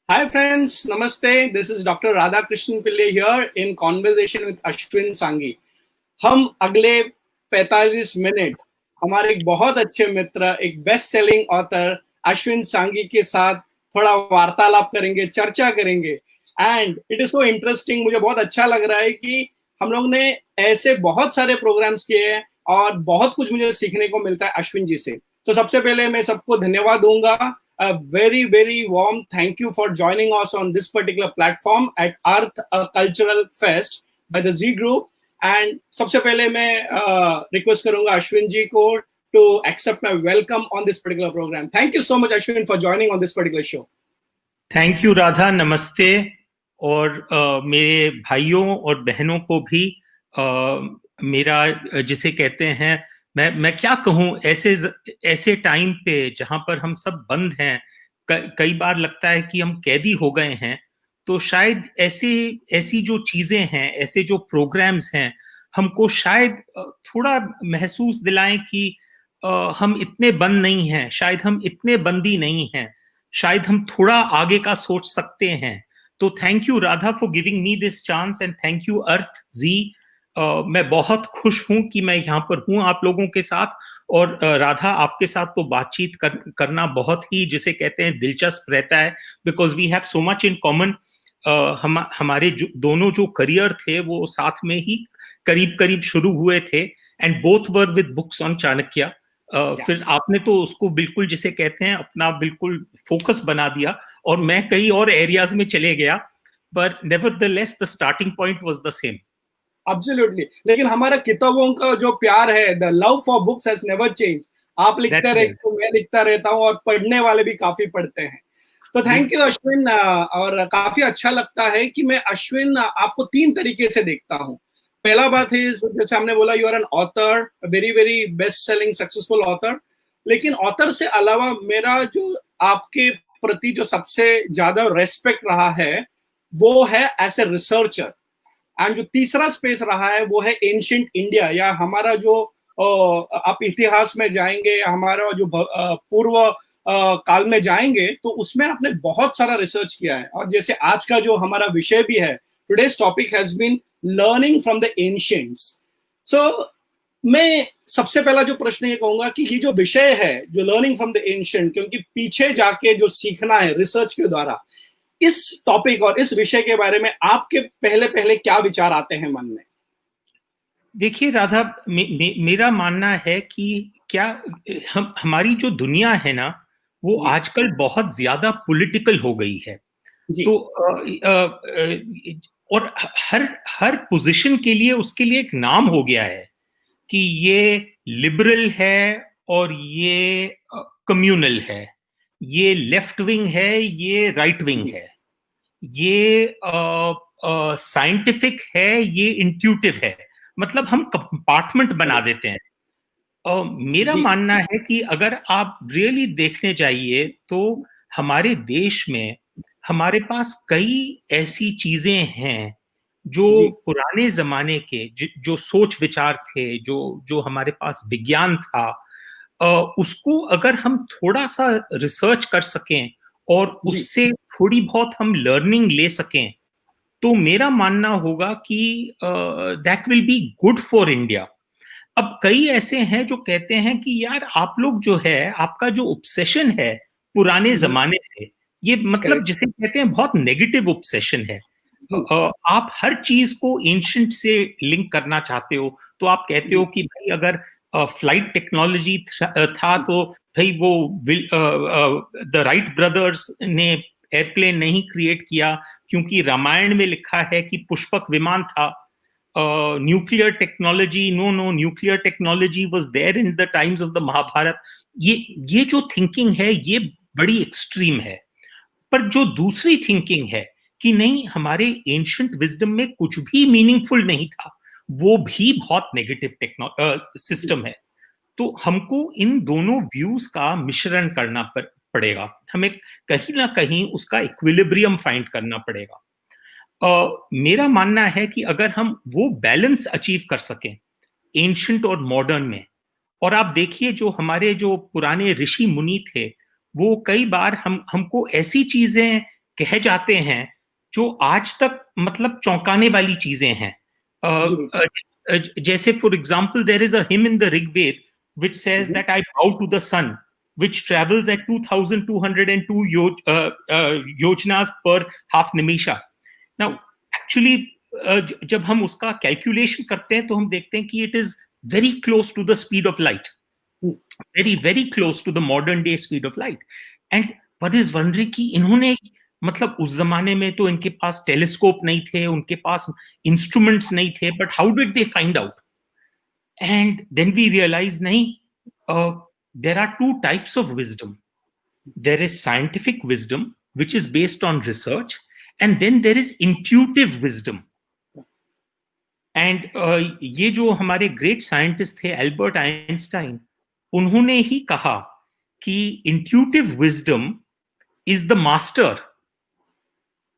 Hi friends, Namaste. This is Dr. Radhakrishnan Pillai here in conversation with Ashwin Sangi. हम अगले 45 minute हमारे एक बहुत अच्छे मित्र, एक बेस्ट सेलिंग ऑथर अश्विन सांगी के साथ थोड़ा वार्तालाप करेंगे, चर्चा करेंगे। And it is so interesting, मुझे बहुत अच्छा लग रहा है कि हम लोग ने ऐसे बहुत सारे प्रोग्राम्स किए हैं और बहुत कुछ मुझे सीखने को मिलता है अश्विन जी से। तो सबसे पहले मैं सबको धन्यवाद दूंगा। A very, very warm thank you for joining us on this particular platform at Earth Cultural Fest by the Z Group. And सबसे पहले मैं रिक्वेस्ट करूंगा अश्विन जी को to accept my welcome on this particular program. Thank you so much, Ashwin, for joining on this particular show. Thank you Radha, नमस्ते। और मेरे भाइयों और बहनों को भी मेरा जिसे कहते हैं, मैं क्या कहूँ, ऐसे टाइम पे जहां पर हम सब बंद हैं, कई बार लगता है कि हम कैदी हो गए हैं। तो शायद ऐसी जो चीजें हैं, ऐसे जो प्रोग्राम्स हैं, हमको शायद थोड़ा महसूस दिलाएं कि हम इतने बंद नहीं हैं, शायद हम इतने बंदी नहीं हैं, शायद हम थोड़ा आगे का सोच सकते हैं। तो thank you Radha for giving me this chance and thank you Arth ji. मैं बहुत खुश हूं कि मैं यहाँ पर हूं आप लोगों के साथ। और राधा, आपके साथ तो बातचीत करना बहुत ही, जिसे कहते हैं, दिलचस्प रहता है, because we have so much in common. हमारे दोनों जो करियर थे वो साथ में ही करीब करीब शुरू हुए थे, and both were with books on Chanakya. फिर आपने तो उसको बिल्कुल, जिसे कहते हैं, अपना बिल्कुल फोकस बना दिया और मैं कई और एरियाज में चले गया, पर nevertheless the starting point was the same. Absolutely. लेकिन हमारा किताबों का जो प्यार है, the love for books has never changed. आप लिखते रहते हो, मैं लिखता रहता हूँ और पढ़ने वाले भी काफी पढ़ते हैं। तो थैंक यू अश्विन। और काफी अच्छा लगता है कि मैं अश्विन आपको तीन तरीके से देखता हूँ। पहला बात है, जैसे हमने बोला, you are an author, very very best selling successful author. लेकिन ऑथर से अलावा मेरा जो आपके प्रति जो सबसे ज्यादा रेस्पेक्ट रहा है वो है एज ए रिसर्चर। एंड जो तीसरा स्पेस रहा है वो है एंशिएंट इंडिया, या हमारा जो आप इतिहास में जाएंगे, हमारा जो पूर्व काल में जाएंगे, तो उसमें आपने बहुत सारा रिसर्च किया है। और जैसे आज का जो हमारा विषय भी है, today's topic has been learning from the ancients. So मैं सबसे पहला जो प्रश्न ये कहूंगा कि ये जो विषय है, जो लर्निंग फ्रॉम द एंशिएंट, क्योंकि पीछे जाके जो सीखना है रिसर्च के द्वारा, इस टॉपिक और इस विषय के बारे में आपके पहले पहले क्या विचार आते हैं मन में? देखिए राधा, मेरा मानना है कि क्या हमारी जो दुनिया है ना, वो आजकल बहुत ज्यादा पॉलिटिकल हो गई है। तो और हर पोजीशन के लिए उसके लिए एक नाम हो गया है कि ये लिबरल है और ये कम्युनल है, ये लेफ्ट विंग है, ये राइट विंग है, ये साइंटिफिक है, ये इंट्यूटिव है। मतलब हम कंपार्टमेंट बना देते हैं। मेरा मानना है कि अगर आप रियली देखने जाइए तो हमारे देश में हमारे पास कई ऐसी चीजें हैं जो पुराने जमाने के जो सोच विचार थे, जो जो हमारे पास विज्ञान था, उसको अगर हम थोड़ा सा रिसर्च कर सकें और उससे थोड़ी बहुत हम लर्निंग ले सकें, तो मेरा मानना होगा कि that will be good for India. अब कई ऐसे हैं जो कहते हैं कि यार, आप लोग जो है, आपका जो ऑब्सेशन है पुराने जमाने से, ये मतलब जिसे कहते हैं बहुत नेगेटिव ऑब्सेशन है। आप हर चीज को एंशिएंट से लिंक करना चाहते हो। तो आप कहते हो कि भाई, अगर फ्लाइट टेक्नोलॉजी था तो भाई वो द राइट ब्रदर्स ने एयरप्लेन नहीं क्रिएट किया, क्योंकि रामायण में लिखा है कि पुष्पक विमान था। Nuclear technology, no nuclear technology was there in the times of the Mahabharat. ये जो थिंकिंग है, ये बड़ी एक्सट्रीम है। पर जो दूसरी थिंकिंग है कि नहीं, हमारे एंशिएंट विजडम में कुछ भी मीनिंगफुल नहीं था, वो भी बहुत नेगेटिव सिस्टम है। तो हमको इन दोनों व्यूज का मिश्रण करना पड़ेगा। हमें कहीं ना कहीं उसका इक्विलिब्रियम फाइंड करना पड़ेगा। मेरा मानना है कि अगर हम वो बैलेंस अचीव कर सकें एंशिएंट और मॉडर्न में, और आप देखिए जो हमारे जो पुराने ऋषि मुनि थे, वो कई बार हमको ऐसी चीजें कह जाते हैं जो आज तक मतलब चौंकाने वाली चीजें हैं। जैसे for example there is a hymn in the Rigveda which says that I bow to the sun, which travels at 2,202 yojanas per half nimisha. Now, actually, जब हम उसका कैलकुलेशन करते हैं तो हम देखते हैं कि it is very close to the speed of light, very very close to the modern day speed of light. And what is wondering कि इन्होंने मतलब उस जमाने में तो इनके पास टेलीस्कोप नहीं थे, उनके पास इंस्ट्रूमेंट्स नहीं थे, but how did they find out? And then we realize, nahi, there are two types of wisdom. There is scientific wisdom, which is based on research, and then there is intuitive wisdom. And ये जो हमारे great scientist थे Albert Einstein, उन्होंने ही कहा कि intuitive wisdom is the master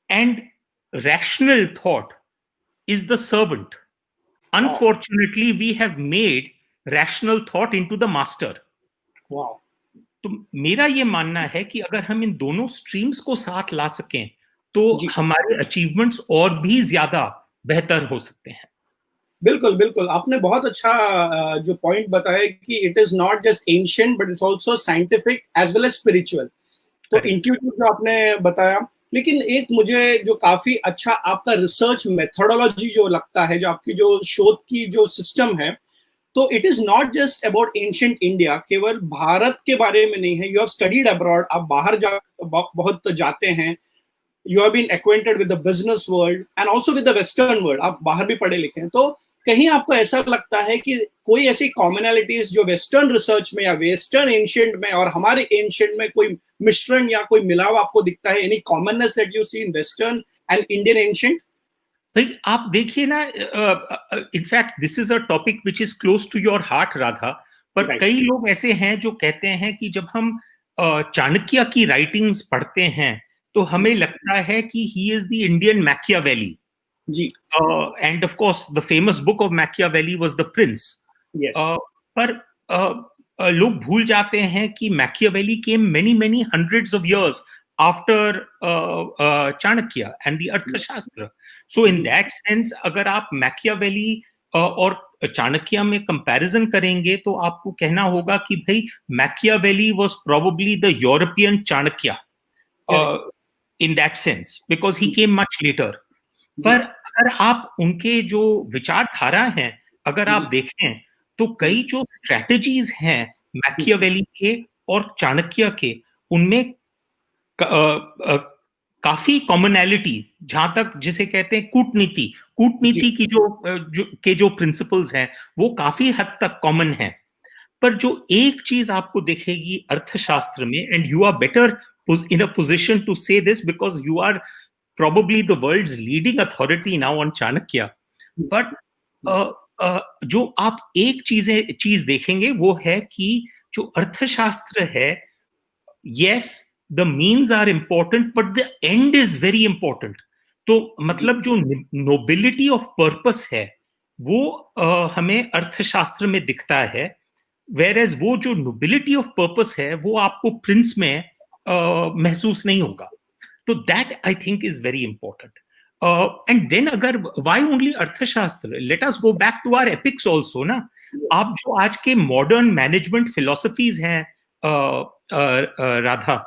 and rational thought is the servant. Unfortunately, we have made rational thought into the master. Wow. तो मेरा ये मानना है कि अगर हम इन दोनों स्ट्रीम्स को साथ ला सकें तो हमारे अचीवमेंट्स और भी ज्यादा बेहतर हो सकते हैं। बिल्कुल बिल्कुल, आपने बहुत अच्छा जो पॉइंट बताया कि it is not just ancient but it's also scientific as well as spiritual. तो इंट्यूटिव जो आपने बताया, लेकिन एक मुझे जो काफी अच्छा आपका रिसर्च मेथोडोलॉजी जो लगता है, जो आपकी जो शोध की जो सिस्टम है, तो it is not just about ancient India, केवल भारत के बारे में नहीं है। यू हैव स्टडीड अब्रॉड, आप बाहर बहुत जाते हैं, you have been acquainted with the business world and also with the western world, आप बाहर भी पढ़े लिखे हैं। तो कहीं आपको ऐसा लगता है कि कोई ऐसी कॉमनैलिटीज जो वेस्टर्न रिसर्च में या वेस्टर्न एंशिएंट में और हमारे एंशिएंट में कोई मिश्रण या कोई मिलाव आपको दिखता है? Any commonness that you see in western and Indian ancient? भाई आप देखिए ना, in fact this is a topic which is close to your heart Radha, पर कई लोग ऐसे हैं जो कहते हैं कि जब हम चाणक्य की राइटिंग्स पढ़ते हैं तो हमें लगता है कि he is the Indian Machiavelli. जी। And of course the famous book of Machiavelli was the prince. पर लोग भूल जाते हैं कि Machiavelli came many many hundreds of years after Chanakya and the Arthashastra. So in that sense अगर आप मैकियावेली और चाणक्य में कंपैरिजन करेंगे तो आपको कहना होगा कि भाई Machiavelli was probably the European Chanakya in that sense because he came much later. पर अगर आप उनके जो विचारधारा हैं अगर आप देखें तो कई जो स्ट्रेटजीज हैं मैकियावेली के और चाणक्य के, उनमें काफी कॉमनैलिटी, जहां तक जिसे कहते हैं कूटनीति की जो प्रिंसिपल्स हैं वो काफी हद तक कॉमन है। पर जो एक चीज आपको दिखेगी अर्थशास्त्र में, and you are better in a position to say this because you are probably the world's leading authority now on Chanakya. But जो आप एक चीज देखेंगे वो है कि जो अर्थशास्त्र है, yes the means are important but the end is very important. तो मतलब जो nobility of purpose है वो हमें अर्थशास्त्र में दिखता है, whereas वो जो nobility of purpose है वो आपको प्रिंस में महसूस नहीं होगा। तो that I think is very important. And then अगर why only Arthashastra, let us go back to our epics also ना। आप जो आज के मॉडर्न मैनेजमेंट फिलोसफीज हैं राधा,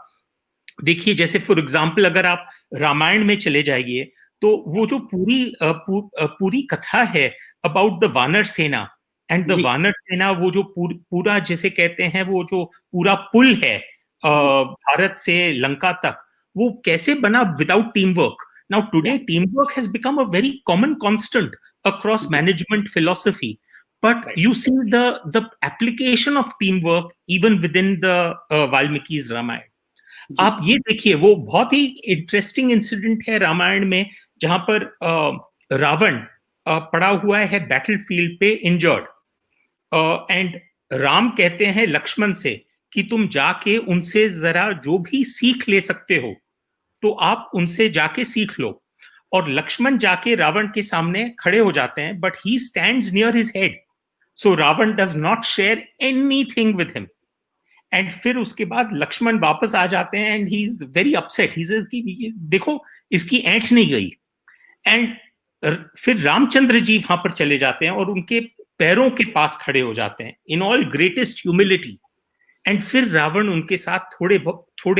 देखिए जैसे फॉर एग्जांपल अगर आप रामायण में चले जाइए तो वो जो पूरी कथा है अबाउट द वानर सेना एंड द वानर सेना, वो जो पूरा जिसे कहते हैं वो जो पूरा पुल है भारत से लंका तक, वो कैसे बना without team work. Now today team work has become a very common constant across management philosophy, but you see the application of teamwork even within the Valmiki's Ramayana. आप ये देखिए, वो बहुत ही इंटरेस्टिंग इंसिडेंट है रामायण में जहां पर रावण पड़ा हुआ है बैटलफील्ड पे इंजर्ड, एंड राम कहते हैं लक्ष्मण से कि तुम जाके उनसे जरा जो भी सीख ले सकते हो तो आप उनसे जाके सीख लो। और लक्ष्मण जाके रावण के सामने खड़े हो जाते हैं, but he stands near his head, so Ravan does not share anything with him. And फिर उसके बाद लक्ष्मण वापस आ जाते हैं and he is very upset, he says कि देखो इसकी ऐंठ नहीं गई। एंड फिर रामचंद्र जी वहां पर चले जाते हैं और उनके पैरों के पास खड़े हो जाते हैं in all greatest humility. And फिर रावण उनके साथ थोड़े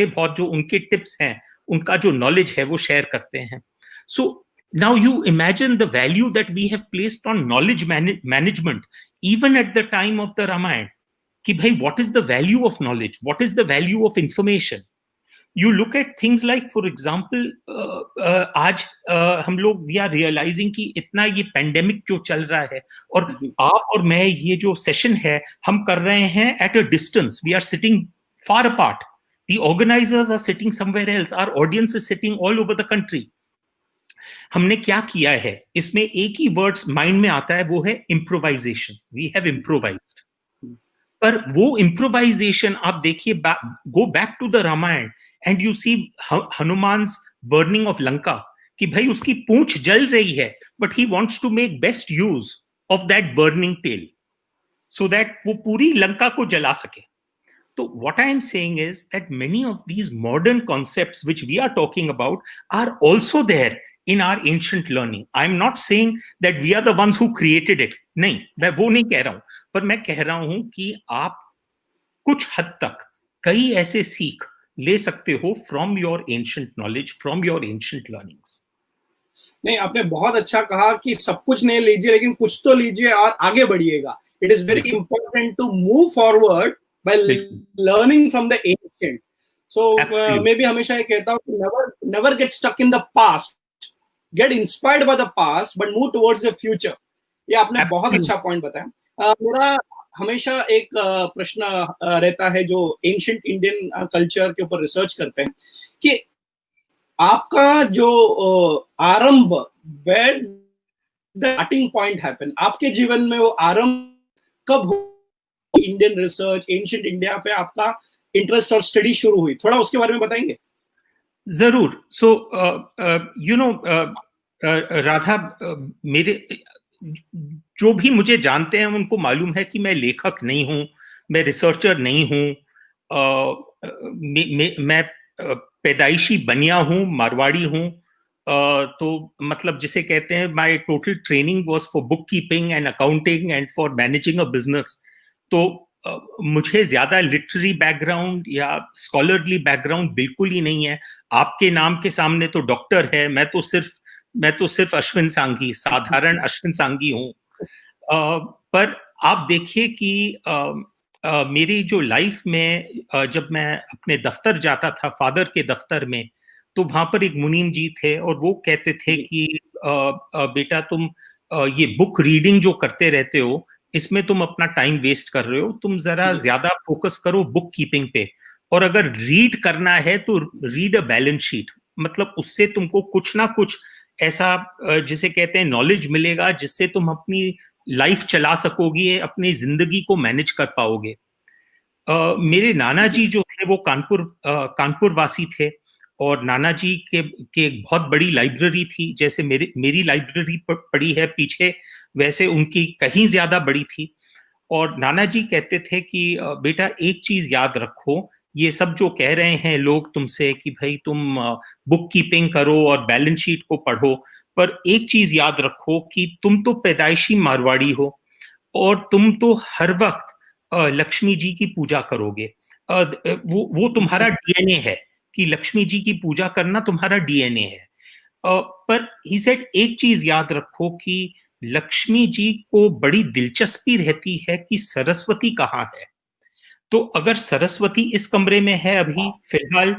बहुत जो उनके टिप्स हैं, उनका जो नॉलेज है वो शेयर करते हैं। So now you imagine the value that we have placed on knowledge management even at the time of the Ramayan, कि भाई what is the value of knowledge, what is the value of information. You look at things like, for example, आज हम लोग we are realising कि इतना ये pandemic जो चल रहा है, और आप और मैं ये जो सेशन है हम कर रहे हैं at a distance, we are sitting far apart, the organisers are sitting somewhere else, our audience is sitting all over the country. हमने क्या किया है, इसमें एक ही वर्ड्स माइंड में आता है, वो है इम्प्रोवाइजेशन। We have improvised. पर वो इम्प्रोवाइजेशन आप देखिए, go back to the Ramayana and you see Hanuman's burning of Lanka, कि भाई उसकी पूंछ जल रही है but he wants to make best use of that burning tail so that वो पूरी लंका को जला सके। तो what I am saying is that many of these modern concepts which we are talking about are also there in our ancient learning. I am not saying that we are the ones who created it. नहीं, मैं वो नहीं कह रहा हूं, पर मैं कह रहा हूं कि आप कुछ हद तक कई ऐसे सीख ले सकते हो from your ancient knowledge, from your ancient learnings. नहीं, आपने बहुत अच्छा कहा कि सब कुछ नहीं लीजिए लेकिन कुछ तो लीजिए और आगे बढ़िएगा। It is very important to move forward by learning from the ancient. So मैं भी हमेशा ये कहता हूँ कि never get stuck in the past, get inspired by the past but move towards the future. ये आपने बहुत अच्छा पॉइंट बताया। मेरा हमेशा एक प्रश्न रहता है जो एंशिएंट इंडियन कल्चर के ऊपर रिसर्च करते हैं, कि आपका जो आरंभ, where the starting point happen, आपके जीवन में वो आरंभ कब हुआ? इंडियन रिसर्च, एंशिएंट इंडिया पे आपका इंटरेस्ट और स्टडी शुरू हुई, थोड़ा उसके बारे में बताएंगे? जरूर। सो यू नो राधा, मेरे जो भी मुझे जानते हैं उनको मालूम है कि मैं लेखक नहीं हूं, मैं रिसर्चर नहीं हूं, मैं पैदाइशी बनिया हूं, मारवाड़ी हूं, तो मतलब जिसे कहते हैं my total training was for book keeping and accounting and for managing a business. तो मुझे ज्यादा लिटरेरी बैकग्राउंड या स्कॉलरली बैकग्राउंड बिल्कुल ही नहीं है। आपके नाम के सामने तो डॉक्टर है, मैं तो सिर्फ अश्विन सांघी, साधारण अश्विन सांघी हूँ। पर आप देखिए कि मेरी जो लाइफ में जब मैं अपने दफ्तर जाता था, फादर के दफ्तर में, तो वहां पर एक मुनीम जी थे और वो कहते थे कि बेटा तुम ये बुक रीडिंग जो करते रहते हो, इसमें तुम अपना टाइम वेस्ट कर रहे हो, तुम जरा ज्यादा फोकस करो बुक कीपिंग पे, और अगर रीड करना है तो रीड अ बैलेंस शीट, मतलब उससे तुमको कुछ ना कुछ ऐसा जिसे कहते हैं नॉलेज मिलेगा जिससे तुम अपनी लाइफ चला सकोगे, अपनी जिंदगी को मैनेज कर पाओगे। मेरे नाना जी जो थे वो कानपुर वासी थे, और नाना जी के एक बहुत बड़ी लाइब्रेरी थी, जैसे मेरी लाइब्रेरी पड़ी है पीछे, वैसे उनकी कहीं ज्यादा बड़ी थी। और नाना जी कहते थे कि बेटा एक चीज याद रखो, ये सब जो कह रहे हैं लोग तुमसे कि भाई तुम बुक कीपिंग करो और बैलेंस शीट को पढ़ो, पर एक चीज याद रखो कि तुम तो पैदाइशी मारवाड़ी हो और तुम तो हर वक्त लक्ष्मी जी की पूजा करोगे। वो तुम्हारा डीएनए है कि लक्ष्मी जी की पूजा करना तुम्हारा डीएनए है। पर ही सेड एक चीज याद रखो कि लक्ष्मी जी को बड़ी दिलचस्पी रहती है कि सरस्वती कहाँ है। तो अगर सरस्वती इस कमरे में है अभी फिलहाल,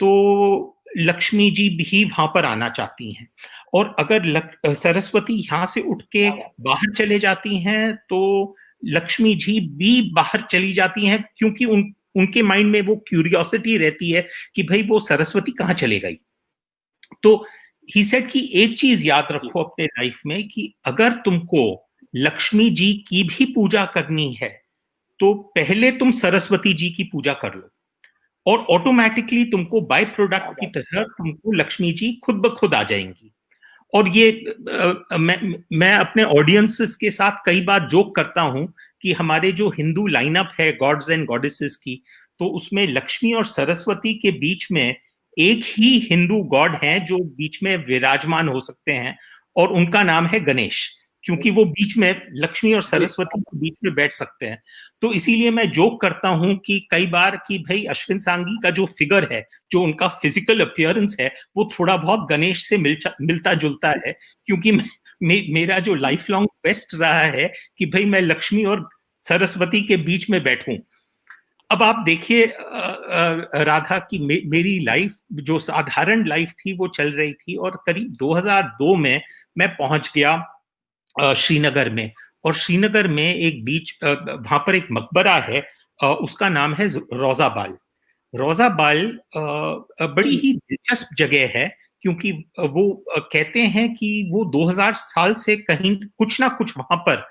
तो लक्ष्मी जी भी वहां पर आना चाहती हैं, और अगर सरस्वती यहां से उठ के बाहर चले जाती हैं तो लक्ष्मी जी भी बाहर चली जाती हैं, क्योंकि उनके माइंड में वो क्यूरियोसिटी रहती है कि भाई वो सरस्वती कहाँ चले गई। तो ही सेड कि एक चीज याद रखो अपने लाइफ में कि अगर तुमको लक्ष्मी जी की भी पूजा करनी है तो पहले तुम सरस्वती जी की पूजा कर लो, और ऑटोमेटिकली तुमको बाय प्रोडक्ट की तरह तुमको लक्ष्मी जी खुद ब खुद आ जाएंगी। और ये मैं अपने ऑडियंसेस के साथ कई बार जोक करता हूं कि हमारे जो हिंदू लाइनअप है गॉड्स एंड गॉडेसेस की, तो उसमें लक्ष्मी और सरस्वती के बीच में एक ही हिंदू गॉड है जो बीच में विराजमान हो सकते हैं, और उनका नाम है गणेश, क्योंकि वो बीच में लक्ष्मी और सरस्वती के बीच में बैठ सकते हैं। तो इसीलिए मैं जोक करता हूं कि कई बार कि भाई अश्विन सांघी का जो फिगर है, जो उनका फिजिकल अपीयरेंस है, वो थोड़ा बहुत गणेश से मिलता जुलता है, क्योंकि मेरा जो लाइफ लॉन्ग क्वेस्ट रहा है कि भाई मैं लक्ष्मी और सरस्वती के बीच में बैठूं। अब आप देखिए राधा की मेरी लाइफ जो साधारण लाइफ थी वो चल रही थी, और करीब 2002 में मैं पहुंच गया श्रीनगर में। और श्रीनगर में एक बीच वहां पर एक मकबरा है, उसका नाम है रोजाबाल। रोजाबाल बड़ी ही दिलचस्प जगह है, क्योंकि वो कहते हैं कि वो 2000 साल से कहीं कुछ ना कुछ वहां पर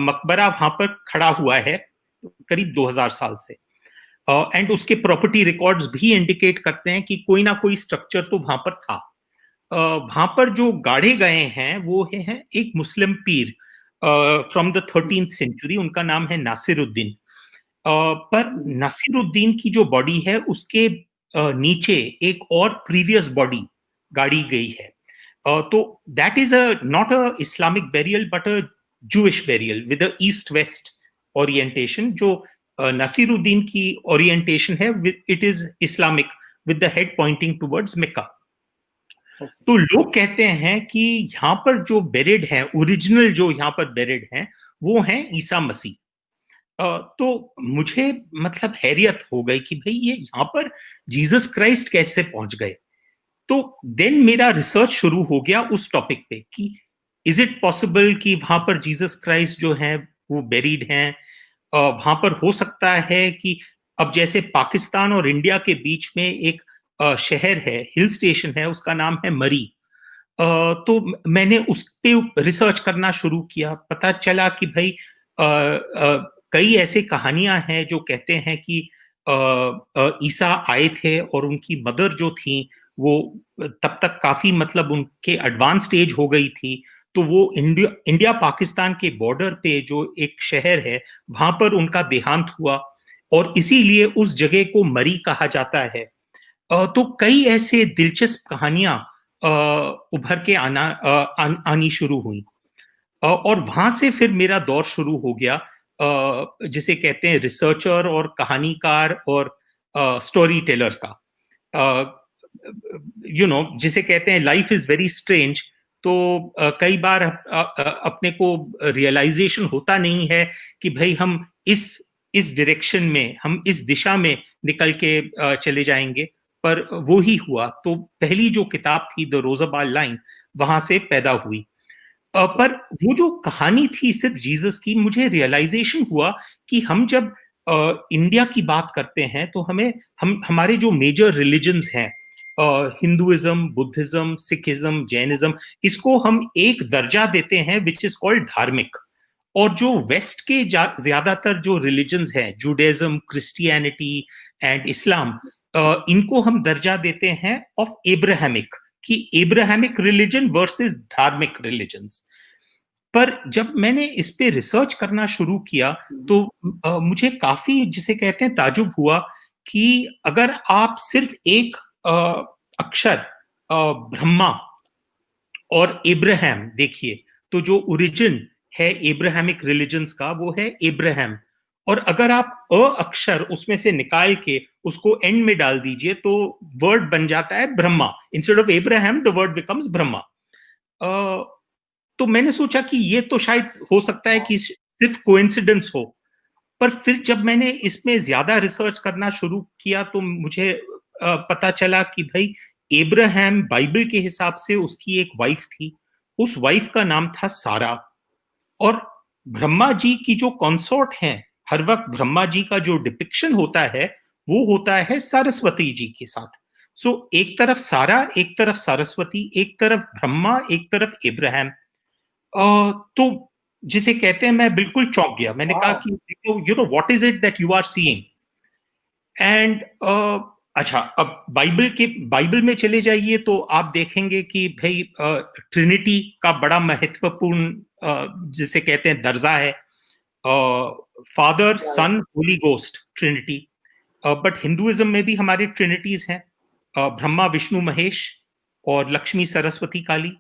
मकबरा वहां पर खड़ा हुआ है, करीब 2000 साल से। एंड उसके प्रॉपर्टी रिकॉर्ड्स भी इंडिकेट करते हैं कि कोई ना कोई स्ट्रक्चर तो वहां पर था। वहां पर जो गाड़े गए हैं वो हैं एक मुस्लिम पीर फ्रॉम द 13th सेंचुरी, उनका नाम है नासिरुद्दीन। पर नासिरुद्दीन की जो बॉडी है उसके नीचे एक और प्रीवियस बॉडी गाड़ी गई है। तो that is a not a Islamic burial but a Jewish burial with a east west orientation. जो नासिरुद्दीन की ओरिएंटेशन है it is Islamic with the head pointing towards Mecca. तो लोग कहते हैं कि यहाँ पर जो बेरिड है, ओरिजिनल जो यहाँ पर बेरिड हैं, वो हैं ईसा मसीह। तो मुझे मतलब हैरियत हो गई कि भाई ये यहाँ पर जीसस क्राइस्ट कैसे पहुंच गए। तो देन मेरा रिसर्च शुरू हो गया उस टॉपिक पे कि इज इट पॉसिबल कि वहां पर जीसस क्राइस्ट जो है वो बेरीड हैं। वहां पर हो सकता है कि अब जैसे पाकिस्तान और इंडिया के बीच में एक शहर है, हिल स्टेशन है, उसका नाम है मरी। तो मैंने उस पे रिसर्च करना शुरू किया। पता चला कि भाई कई ऐसे कहानियां हैं जो कहते हैं कि ईसा आए थे और उनकी मदर जो थी वो तब तक काफी मतलब उनके एडवांस स्टेज हो गई थी। तो वो इंडिया पाकिस्तान के बॉर्डर पे जो एक शहर है वहां पर उनका देहांत हुआ, और इसीलिए उस जगह को मरी कहा जाता है। तो कई ऐसे दिलचस्प कहानियां उभर के आनी शुरू हुई, और वहां से फिर मेरा दौर शुरू हो गया जिसे कहते हैं रिसर्चर और कहानीकार और स्टोरी टेलर का। जिसे कहते हैं लाइफ इज वेरी स्ट्रेंज। तो कई बार अपने को रियलाइजेशन होता नहीं है कि भाई हम इस डायरेक्शन में, हम इस दिशा में निकल के चले जाएंगे, पर वो ही हुआ। तो पहली जो किताब थी द रोजाबाल लाइन वहां से पैदा हुई। पर वो जो कहानी थी सिर्फ जीसस की, मुझे रियलाइजेशन हुआ कि हम जब इंडिया की बात करते हैं तो हमारे जो मेजर रिलीजन्स हैं, हिंदुइज्म, बुद्धिज्म, सिखिज्म, जैनिज्म, इसको हम एक दर्जा देते हैं विच इज कॉल्ड धार्मिक। और जो वेस्ट के ज्यादातर जो रिलीजन्स हैं, जुडाइज्म, क्रिश्चियनिटी एंड इस्लाम, इनको हम दर्जा देते हैं ऑफ एब्राहमिक, कि एब्राहमिक रिलीजन वर्सेस धार्मिक रिलीजन्स। पर जब मैंने इस पे रिसर्च करना शुरू किया तो मुझे काफी, जिसे कहते हैं, ताजुब हुआ कि अगर आप सिर्फ एक अक्षर ब्रह्मा और इब्राहिम देखिए, तो जो ओरिजिन है एब्राहमिक रिलीजन्स का वो है इब्राहिम। और अगर आप अक्षर उसमें से निकाल के उसको एंड में डाल दीजिए तो वर्ड बन जाता है Brahma. Instead of Ibrahim the word becomes Brahma. तो मैंने सोचा कि ये तो शायद हो सकता है कि सिर्फ कोइंसिडेंस हो। पर फिर जब मैंने इसमें ज्यादा रिसर्च करना शुरू किया तो मुझे पता चला कि भाई इब्राहिम बाइबल के हिसाब से उसकी एक वाइफ थी, उस वाइफ का नाम था सारा। और ब्रह्मा जी की जो कंसोर्ट है, हर वक्त ब्रह्मा जी का जो डिपिक्शन होता है वो होता है सरस्वती जी के साथ। सो एक तरफ सारा, एक तरफ सरस्वती, एक तरफ ब्रह्मा, एक तरफ इब्राहिम। तो जिसे कहते हैं, मैं बिल्कुल चौंक गया। मैंने कहा कि you know what is it that you are seeing. And अच्छा, अब बाइबल में चले जाइए तो आप देखेंगे कि भाई ट्रिनिटी का बड़ा महत्वपूर्ण जिसे कहते हैं दर्जा है, father son holy ghost trinity. But Hinduism में भी हमारे ट्रिनिटीज हैं, ब्रह्मा विष्णु महेश और लक्ष्मी सरस्वती काली।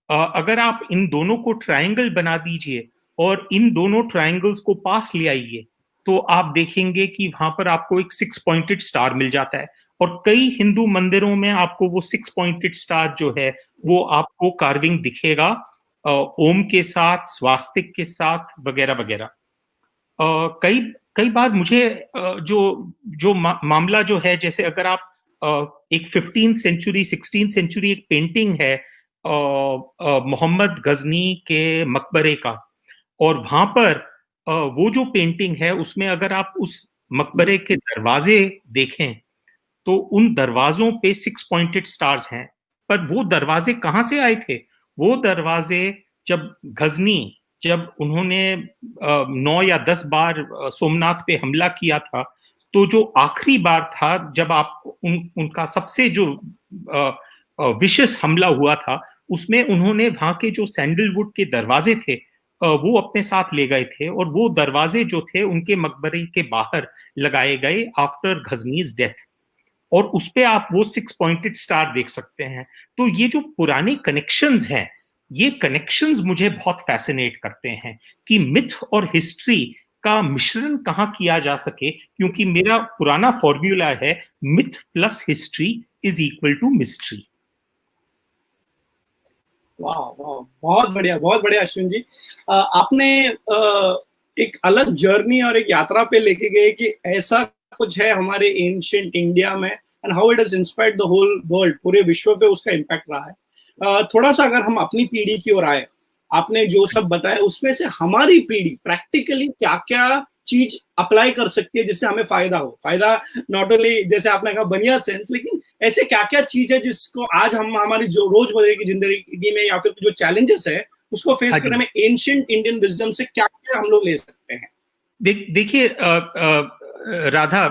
अगर आप इन दोनों को ट्रायंगल बना दीजिए और इन दोनों ट्रायंगल्स को पास ले आइए, तो आप देखेंगे कि वहां पर आपको एक 6 पॉइंटेड स्टार मिल जाता है। और कई हिंदू मंदिरों में आपको वो 6 पॉइंटेड स्टार जो है वो आपको कार्विंग दिखेगा, ओम के साथ, स्वास्तिक के साथ, वगैरह वगैरह। कई कई बार मुझे जो मामला जो है, जैसे अगर आप एक 15th सेंचुरी 16th सेंचुरी एक पेंटिंग है मोहम्मद गजनी के मकबरे का, और वहां पर वो जो पेंटिंग है उसमें अगर आप उस मकबरे के दरवाजे देखें तो उन दरवाजों पे 6 पॉइंटेड स्टार्स हैं। पर वो दरवाजे कहां से आए थे? वो दरवाजे जब उन्होंने 9 या 10 बार सोमनाथ पे हमला किया था, तो जो आखिरी बार था जब आप उनका सबसे जो विशेष हमला हुआ था, उसमें उन्होंने वहां के जो सैंडलवुड के दरवाजे थे वो अपने साथ ले गए थे, और वो दरवाजे जो थे उनके मकबरे के बाहर लगाए गए आफ्टर गजनीज डेथ, और उस पे आप वो 6 पॉइंटेड स्टार देख सकते हैं। तो ये जो पुराने कनेक्शंस हैं, ये कनेक्शंस मुझे बहुत फैसिनेट करते हैं कि मिथ और हिस्ट्री का मिश्रण कहाँ किया जा सके, क्योंकि मेरा पुराना फॉर्मूला है myth plus history is equal to mystery. वाह वाह, बहुत बढ़िया अश्विन जी। आपने एक अलग जर्नी और एक यात्रा पे लेके गए कि ऐसा कुछ है हमारे एंशिएंट इंडिया में, and how it has inspired the whole world, पूरे विश्व पे उसका इम्पैक्ट रहा है। थोड़ा सा अगर हम अपनी पीढ़ी की ओर आए, आपने जो सब बताया उसमें से हमारी पीढ़ी प्रैक्टिकली क्या क्या चीज अप्लाई कर सकती है जिससे हमें फायदा हो। फायदा नॉट ओनली जैसे आपने कहा बनिया सेंस, लेकिन ऐसे क्या क्या चीज है जिसको आज हम हमारी जो रोजमर्रा की जिंदगी में या फिर जो चैलेंजेस है उसको फेस करने में एंशिएंट इंडियन विजडम से क्या क्या हम लोग ले सकते हैं। देखिए राधा,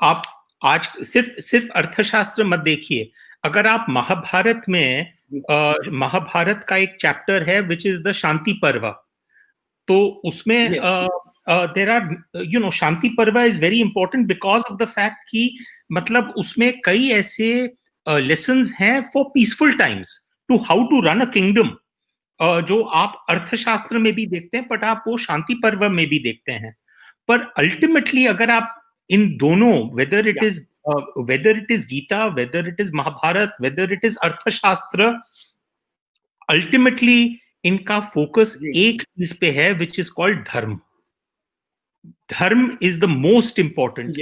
आप आज सिर्फ अर्थशास्त्र मत देखिए। अगर आप महाभारत में महाभारत का एक चैप्टर है विच इज द शांति पर्व, तो उसमें there are Shanti Parva is very important because of the fact कि मतलब उसमें कई ऐसे लेसन्स हैं for peaceful times, to how to run a kingdom, जो आप अर्थशास्त्र में भी देखते हैं बट आप वो शांति पर्व में भी देखते हैं। पर अल्टीमेटली अगर आप इन दोनों, whether it is Gita, whether it is Mahabharata, whether it is Arthashastra, ultimately इनका फोकस एक चीज पे है which is called dharma. Dharma is the most important.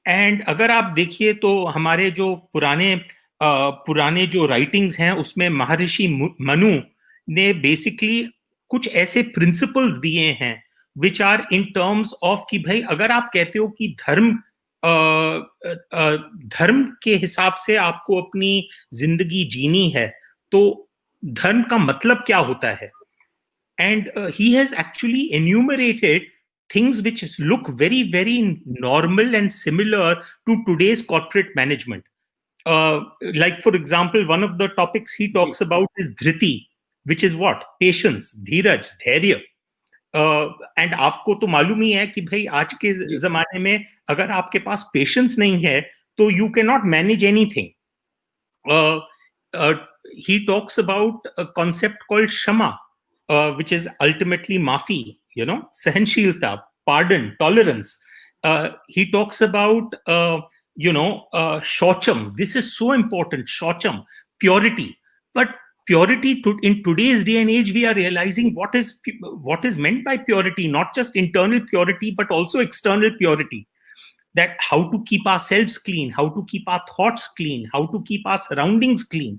And अगर आप देखिए तो हमारे जो पुराने जो राइटिंग्स हैं उसमें महर्षि मनु ने बेसिकली कुछ ऐसे प्रिंसिपल्स दिए हैं which are in terms of कि भाई अगर आप कहते हो कि धर्म के हिसाब से आपको अपनी जिंदगी जीनी है, तो धर्म का मतलब क्या होता है। And he has actually enumerated things which look very, very normal and similar to today's corporate management. Like, for example, one of the topics he talks about is dhriti, which is what? Patience, धीरज, धैर्य. And आपको तो मालूम ही है कि भाई आज के जमाने में अगर आपके पास पेशेंस नहीं है तो you cannot manage anything. He talks about a concept called shama, which is ultimately maafi. Sahanshilta, pardon, tolerance. He talks about, shaucham. This is so important, shaucham, purity. But purity in today's day and age, we are realizing what is meant by purity, not just internal purity, but also external purity. That how to keep ourselves clean, how to keep our thoughts clean, how to keep our surroundings clean.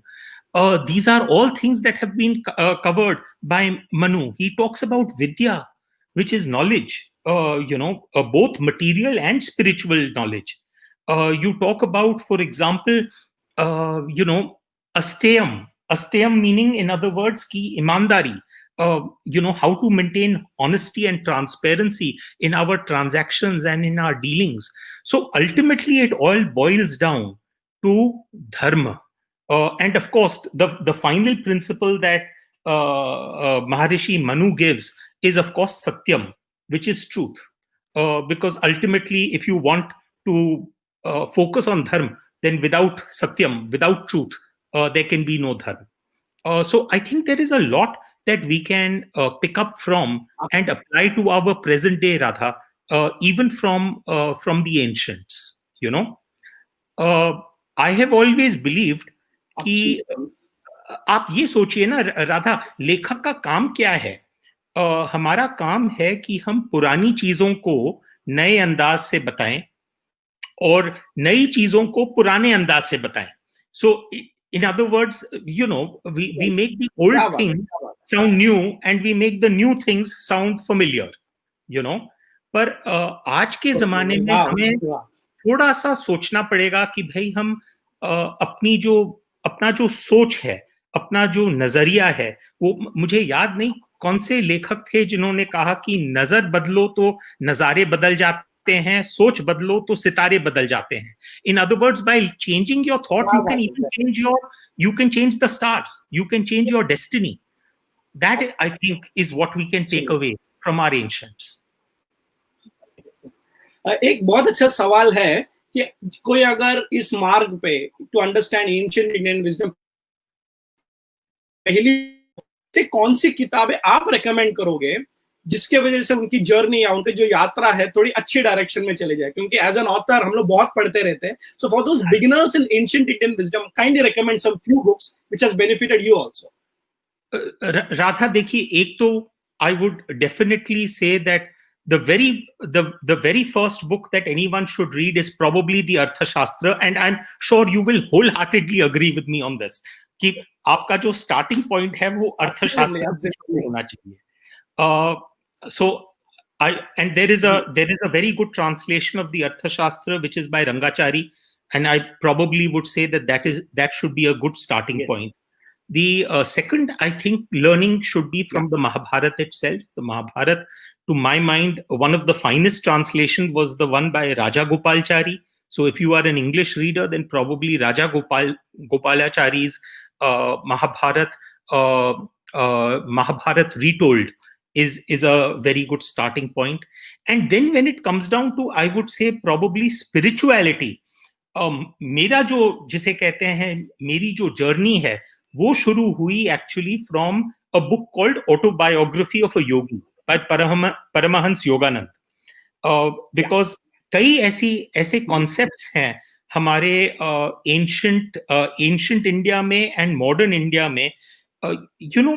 These are all things that have been covered by Manu. He talks about vidya, which is knowledge, both material and spiritual knowledge. You talk about, for example, asteyam meaning, in other words, ki imandari, how to maintain honesty and transparency in our transactions and in our dealings. So ultimately it all boils down to dharma. And of course, the final principle that Maharishi Manu gives is, of course, satyam, which is truth. Because ultimately, if you want to focus on dharma, then without satyam, without truth, there can be no dharma. So I think there is a lot that we can pick up from and apply to our present day, Radha, even from the ancients. You know, I have always believed कि आप ये सोचिए ना राधा, लेखक का काम क्या है? हमारा काम है कि हम पुरानी चीजों को नए अंदाज से बताएं और नई चीजों को पुराने अंदाज से बताएं. So in other words, you know, we make the old things sound new and we make the new things sound familiar, you know. पर आज के जमाने में हमें थोड़ा सा सोचना पड़ेगा कि भाई हम अपना जो सोच है, अपना जो नजरिया है, वो मुझे याद नहीं कौन से लेखक थे जिन्होंने कहा कि नजर बदलो तो नजारे बदल जाते हैं, सोच बदलो तो सितारे बदल जाते हैं. In other words, by changing your thought, you can change the stars, you can change your destiny. That, I think, is what we can take away from our ancients. एक बहुत अच्छा सवाल है कि कोई अगर इस मार्ग पे to understand ancient Indian wisdom, पहली से कौन सी किताबें आप रेकमेंड करोगे जिसके वजह से उनकी जर्नी या उनकी जो यात्रा है थोड़ी अच्छी डायरेक्शन में चले जाए? क्योंकि एज एन ऑथर हम लोग बहुत पढ़ते रहते हैं. So for those beginners in ancient Indian wisdom, kindly recommend some few books which has benefited you also. Radha, देखिए, एक तो I would definitely say that the very first book that anyone should read is probably the Arthashastra, and I'm sure you will wholeheartedly agree with me on this कि आपका जो starting point है वो अर्थशास्त्र से होना चाहिए. And there is a very good translation of the Arthashastra which is by Rangachari, and I probably would say that should be a good starting point. The second, I think, learning should be from the Mahabharata itself. The Mahabharata, to my mind, one of the finest translation was the one by Raja Gopalachari. So if you are an English reader, then probably Raja Gopalachari's Mahabharata retold is a very good starting point. And then when it comes down to, I would say, probably spirituality, मेरा जो जिसे कहते हैं मेरी जो journey है वो शुरू हुई actually from a book called autobiography of a yogi by Paramahansa Yogananda. Because कई ऐसे कॉन्सेप्ट्स हैं हमारे एंशिएंट इंडिया में एंड मॉडर्न इंडिया में. You know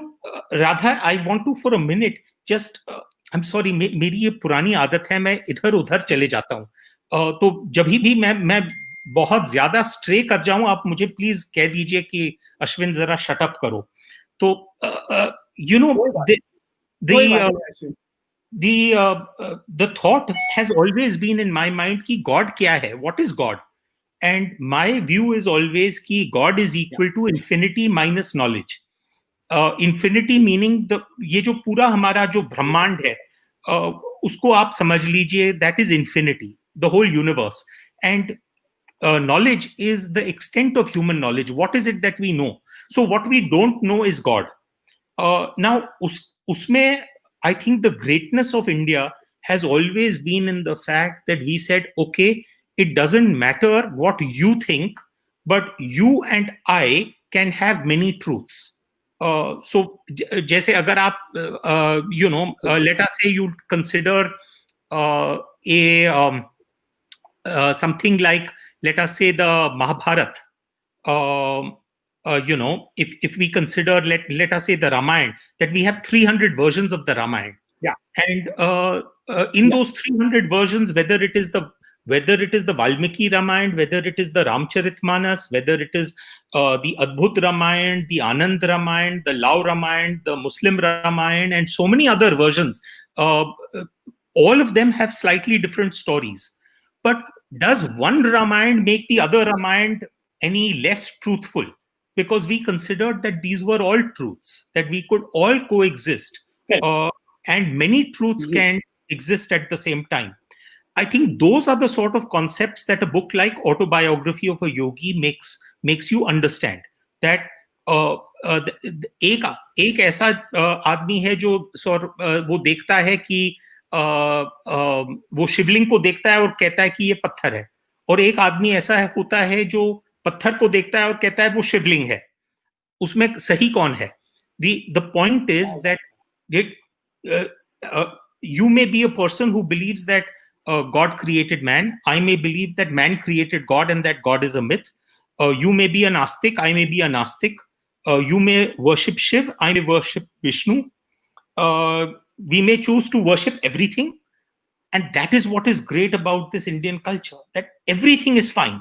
Radha, I want to for a minute just, I am sorry, मेरी ये पुरानी आदत है, मैं इधर उधर चले जाता हूँ. तो जब भी मैं बहुत ज्यादा स्ट्रे कर जाऊं, आप मुझे प्लीज कह दीजिए कि अश्विन जरा शट अप करो. तो you know the thought has always been in my mind कि God क्या है, what is God? And my view is always कि God is equal to infinity minus knowledge. Infinity meaning ये जो पूरा हमारा जो ब्रह्मांड है उसको आप समझ लीजिए, that is infinity, the whole universe. And knowledge is the extent of human knowledge. What is it that we know? So what we don't know is God. Now, usme, I think the greatness of India has always been in the fact that we said, okay, it doesn't matter what you think, but you and I can have many truths. So, जैसे अगर आप, you know, let us say you consider something like, let us say, the Mahabharata. You know, if we consider, let us say the Ramayana, that we have 300 versions of the Ramayana. Yeah. And in those 300 versions, whether it is the Valmiki Ramayana, whether it is the Ramcharitmanas, whether it is the Adbhut Ramayana, the Anand Ramayana, the Lao Ramayana, the Muslim Ramayana, and so many other versions, all of them have slightly different stories. But does one Ramayana make the other Ramayana any less truthful? Because we considered that these were all truths, that we could all coexist, and many truths can exist at the same time. I think those are the sort of concepts that a book like Autobiography of a Yogi makes you understand. That एक ऐसा आदमी है जो वो देखता है कि वो शिवलिंग को देखता है और कहता है कि ये पत्थर है, और एक आदमी ऐसा होता है जो पत्थर को देखता है और कहता है वो शिवलिंग है, उसमें सही कौन है? The point is that it, you may be a person who believes that God created man. I may believe that man created God and that God is a myth. You may be a Nastik. I may be a Nastik. You may worship Shiv. I may worship Vishnu. We may choose to worship everything. And that is what is great about this Indian culture, that everything is fine.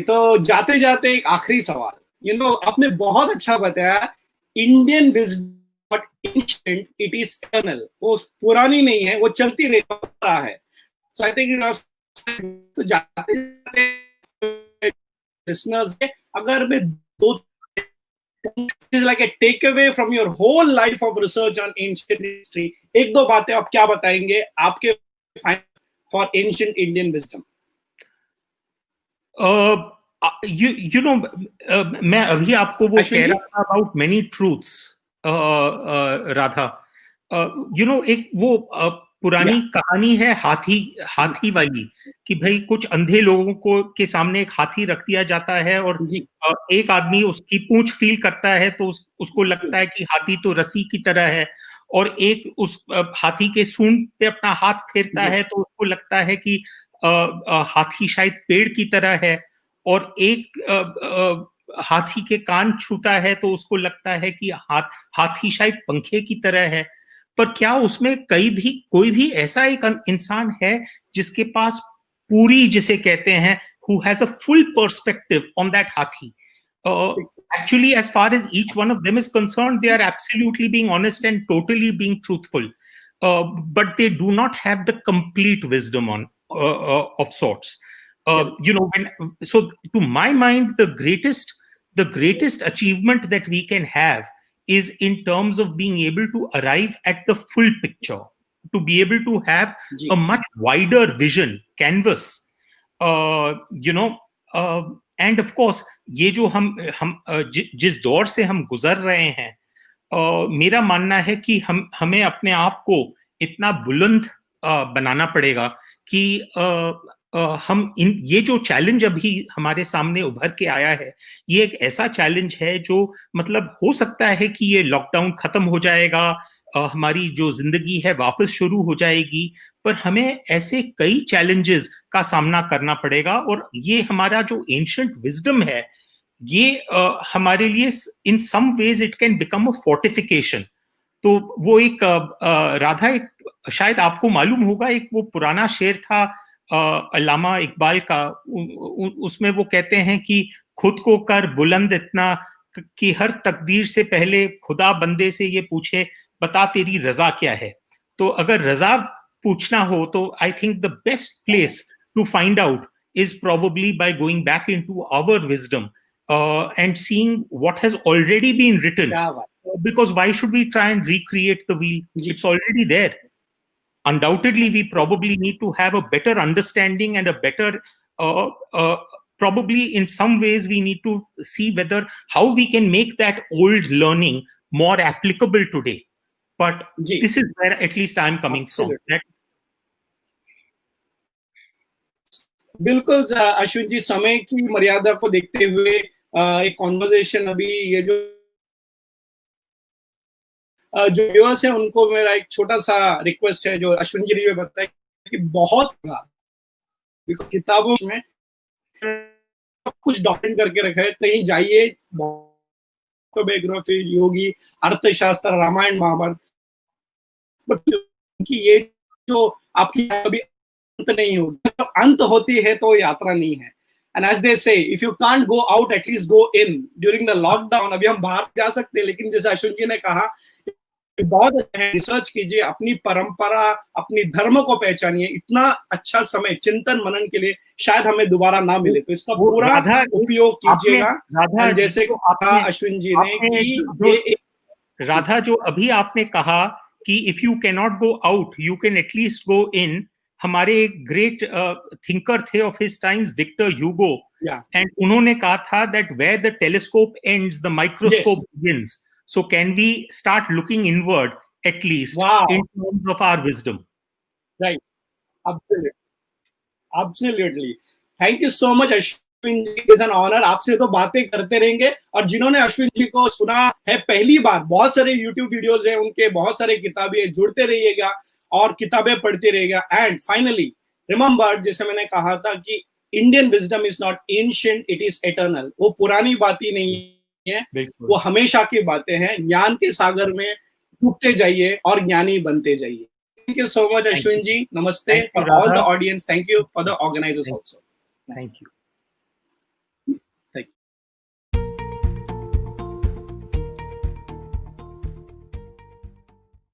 तो जाते जाते एक आखिरी सवाल, आपने बहुत अच्छा बताया, Indian wisdom ancient, it is eternal, वो पुरानी नहीं है, वो चलती रहा है. सो आई थिंक तो जाते जाते लिसनर्स के अगर मैं दो like a takeaway from your whole life of research on ancient history, एक दो बातें आप क्या बताएंगे आपके for ancient Indian wisdom? मैं अभी आपको वो कह रहा था about many truths, राधा. एक वो पुरानी कहानी है हाथी वाली, कि भाई कुछ अंधे लोगों को के सामने एक हाथी रख दिया जाता है और एक आदमी उसकी पूंछ फील करता है तो उसको लगता है कि हाथी तो रस्सी की तरह है, और एक उस हाथी के सूंड पे अपना हाथ फेरता है तो उसको लगता है कि हाथी शायद पेड़ की तरह है, और एक हाथी के कान छूता है तो उसको लगता है कि हाथी शायद पंखे की तरह है. पर क्या उसमें कोई भी ऐसा एक इंसान है जिसके पास पूरी, जिसे कहते हैं, who has a full perspective on that hathi? Actually, as far as each one of them is concerned, they are absolutely being honest and totally being truthful, but they do not have the complete wisdom of sorts. So to my mind, the greatest achievement that we can have is in terms of being able to arrive at the full picture, to be able to have a much wider vision, canvas, and of course, ये जो हम जिस दौर से हम गुजर रहे हैं, मेरा मानना है कि हमें अपने आप को इतना बुलंद बनाना पड़ेगा कि हम ये जो चैलेंज अभी हमारे सामने उभर के आया है, ये एक ऐसा चैलेंज है जो मतलब हो सकता है कि ये लॉकडाउन खत्म हो जाएगा, हमारी जो जिंदगी है वापस शुरू हो जाएगी, पर हमें ऐसे कई चैलेंजेस का सामना करना पड़ेगा, और ये हमारा जो एंशिएंट विजडम है, ये हमारे लिए in some ways it can become a fortification. तो वो एक राधा, एक शायद आपको मालूम होगा, एक वो पुराना शेर था अल्लामा इकबाल का, उसमें वो कहते हैं कि खुद को कर बुलंद इतना कि हर तकदीर से पहले खुदा बंदे से ये पूछे बता तेरी रजा क्या है. तो अगर रजा पूछना हो तो I think the best place to find out is probably by going back into our wisdom and seeing what has already been written. Because why should we try and recreate the wheel? It's already there. Undoubtedly, we probably need to have a better understanding and a better, probably in some ways, we need to see how we can make that old learning more applicable today. But this is where at least I'm coming from. बिल्कुल अश्विन जी, समय की मर्यादा को देखते हुए एक conversation, अभी ये जो व्यूअर्स है उनको मेरा एक छोटा सा रिक्वेस्ट है, जो अश्विन जी ने बताया कि बहुत किताबों में कुछ डॉक्यूमेंट करके रखा है, कहीं जाइए, बायोग्राफी, योगी, अर्थशास्त्र, रामायण, महाभारत, कि ये जो आपकी कभी अंत नहीं होगी, अंत होती है तो यात्रा नहीं है. And as they say, if you can't go out, at least go in. During the lockdown, अभी हम बाहर जा सकते हैं, लेकिन जैसे अश्विन जी ने कहा, बहुत अच्छा है, रिसर्च कीजिए, अपनी परंपरा, अपनी धर्म को पहचानिए. इतना अच्छा समय चिंतन मनन के लिए शायद हमें दोबारा ना मिले, तो इसका पूरा उपयोग कीजिएगा. जैसे कहा अश्विन जी ने कि राधा, जो अभी आपने कहा कि if you can not go out, you can at least go in. हमारे एक ग्रेट थिंकर थे of his times, Victor Hugo, and उन्होंने कहा था that where the telescope ends the microscope begins. So can we start looking inward at least Wow. in terms of our wisdom. Right. Absolutely. Absolutely. Thank you so much, Ashwin ji. It is an honor. आपसे तो बातें करते रहेंगे. और जिन्होंने अश्विन जी को सुना है पहली बार, बहुत सारे YouTube वीडियोस हैं उनके, बहुत सारे किताबें, जुड़ते रहिएगा और किताबें पढ़ते रहिएगा. एंड फाइनली रिमेंबर, जैसे मैंने कहा था कि Indian wisdom is not ancient, it is eternal. वो पुरानी बातें नहीं है, वो हमेशा की बातें हैं. ज्ञान के सागर में डूबते जाइए और ज्ञानी बनते जाइए. Thank you so much, Ashwin ji. Namaste. For all the audience, thank you for the organizers also. Thank you.